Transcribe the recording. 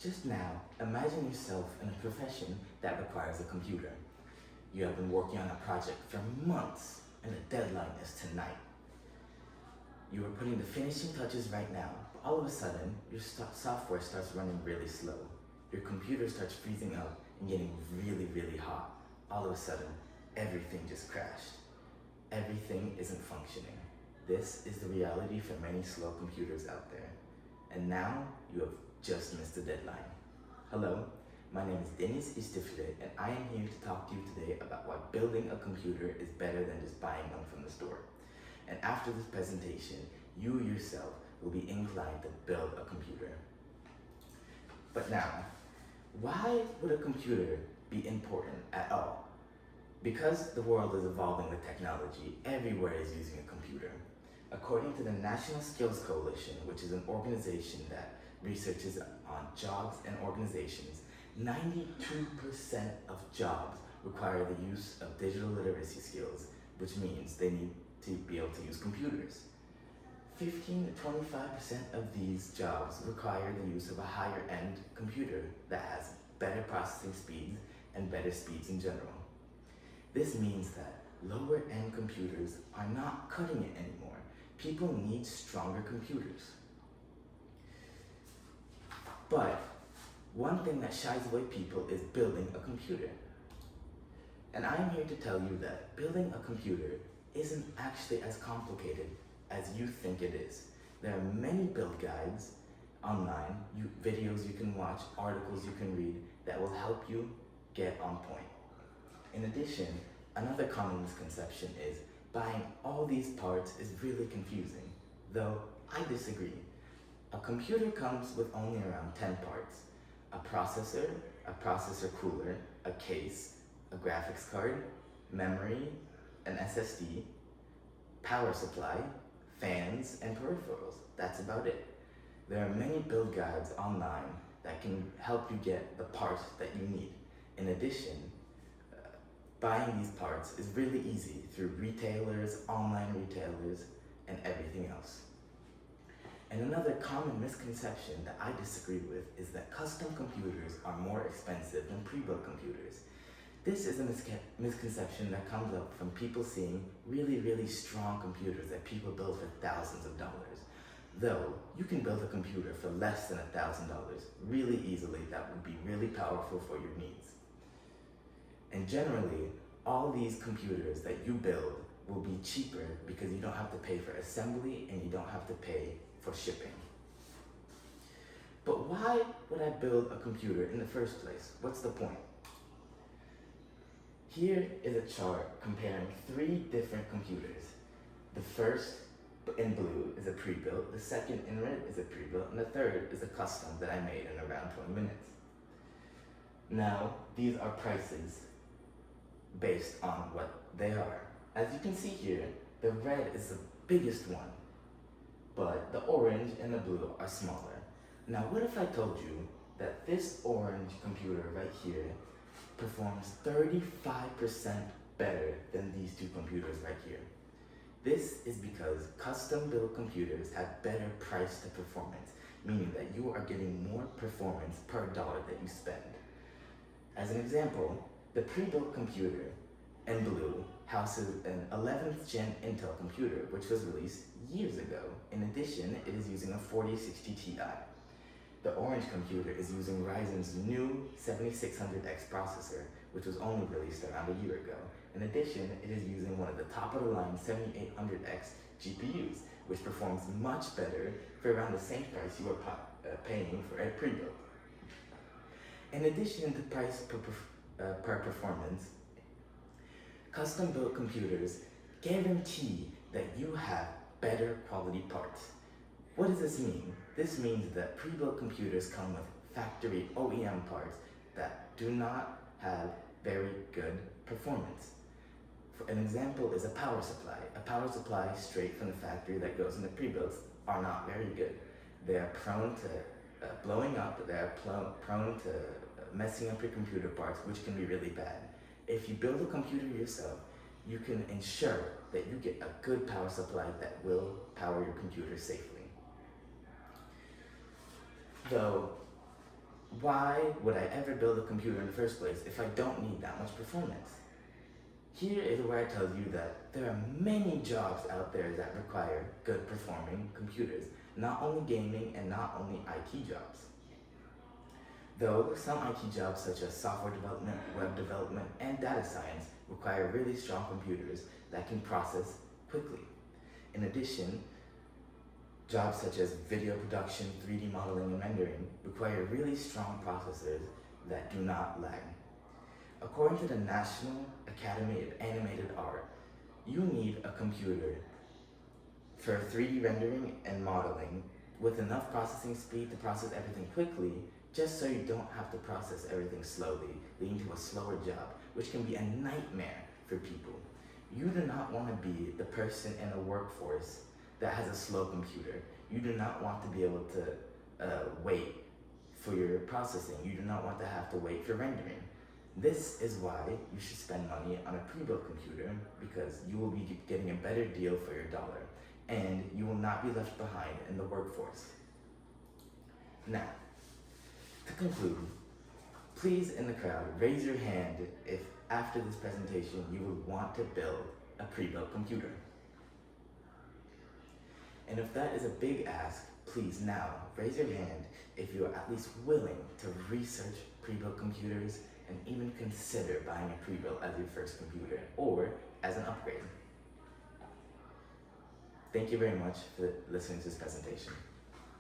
Just now, imagine yourself in a profession that requires a computer. You have been working on a project for months and the deadline is tonight. You are putting the finishing touches right now, but all of a sudden, your software starts running really slow. Your computer starts freezing up and getting really, really hot. All of a sudden, everything just crashed. Everything isn't functioning. This is the reality for many slow computers out there. And now, you have just missed the deadline. Hello, my name is Deniz İstifli, and I am here to talk to you today about why building a computer is better than just buying one from the store. And after this presentation, you yourself will be inclined to build a computer. But now, why would a computer be important at all? Because the world is evolving with technology, everywhere is using a computer. According to the National Skills Coalition, which is an organization that researches on jobs and organizations, 92% of jobs require the use of digital literacy skills, which means they need to be able to use computers. 15 to 25% of these jobs require the use of a higher end computer that has better processing speeds and better speeds in general. This means that lower end computers are not cutting it anymore. People need stronger computers. But one thing that shies away people is building a computer. And I'm here to tell you that building a computer isn't actually as complicated as you think it is. There are many build guides online, videos you can watch, articles you can read that will help you get on point. In addition, another common misconception is buying all these parts is really confusing, though I disagree. A computer comes with only around 10 parts: a processor cooler, a case, a graphics card, memory, an SSD, power supply, fans, and peripherals. That's about it. There are many build guides online that can help you get the parts that you need. In addition, buying these parts is really easy through retailers, online retailers, and everything else. And another common misconception that I disagree with is that custom computers are more expensive than pre-built computers. This is a misconception that comes up from people seeing really, really strong computers that people build for thousands of dollars. Though, you can build a computer for less than $1,000 really easily that would be really powerful for your needs. And generally, all these computers that you build will be cheaper because you don't have to pay for assembly and you don't have to pay for shipping. But why would I build a computer in the first place? What's the point? Here is a chart comparing 3 different computers. The first in blue is a pre-built, the second in red is a pre-built, and the third is a custom that I made in around 20 minutes. Now, these are prices based on what they are. As you can see here, the red is the biggest one, but the orange and the blue are smaller. Now, what if I told you that this orange computer right here performs 35% better than these 2 computers right here? This is because custom-built computers have better price to performance, meaning that you are getting more performance per dollar that you spend. As an example, the pre-built computer in blue houses an 11th gen Intel computer, which was released years ago. In addition, it is using a 4060 Ti. The orange computer is using Ryzen's new 7600X processor, which was only released around a year ago. In addition, it is using one of the top-of-the-line 7800X GPUs, which performs much better for around the same price you are paying for a pre-built. In addition to price per performance, custom-built computers guarantee that you have better quality parts. What does this mean? This means that pre-built computers come with factory OEM parts that do not have very good performance. For an example is a power supply. A power supply straight from the factory that goes into pre-builts are not very good. They are prone to blowing up, they are prone to messing up your computer parts, which can be really bad. If you build a computer yourself, you can ensure that you get a good power supply that will power your computer safely. Though, why would I ever build a computer in the first place if I don't need that much performance? Here is where I tell you that there are many jobs out there that require good performing computers, not only gaming and not only IT jobs. Though some IT jobs such as software development, web development, and data science require really strong computers that can process quickly. In addition, jobs such as video production, 3D modeling, and rendering require really strong processors that do not lag. According to the National Academy of Animated Art, you need a computer for 3D rendering and modeling with enough processing speed to process everything quickly, just so you don't have to process everything slowly, leading to a slower job, which can be a nightmare for people. You do not want to be the person in a workforce that has a slow computer. You do not want to be able to wait for your processing. You do not want to have to wait for rendering. This is why you should spend money on a pre-built computer, because you will be getting a better deal for your dollar, and you will not be left behind in the workforce. Now, to conclude, please in the crowd raise your hand if after this presentation you would want to build a pre-built computer. And if that is a big ask, please now raise your hand if you are at least willing to research pre-built computers and even consider buying a pre-built as your first computer or as an upgrade. Thank you very much for listening to this presentation.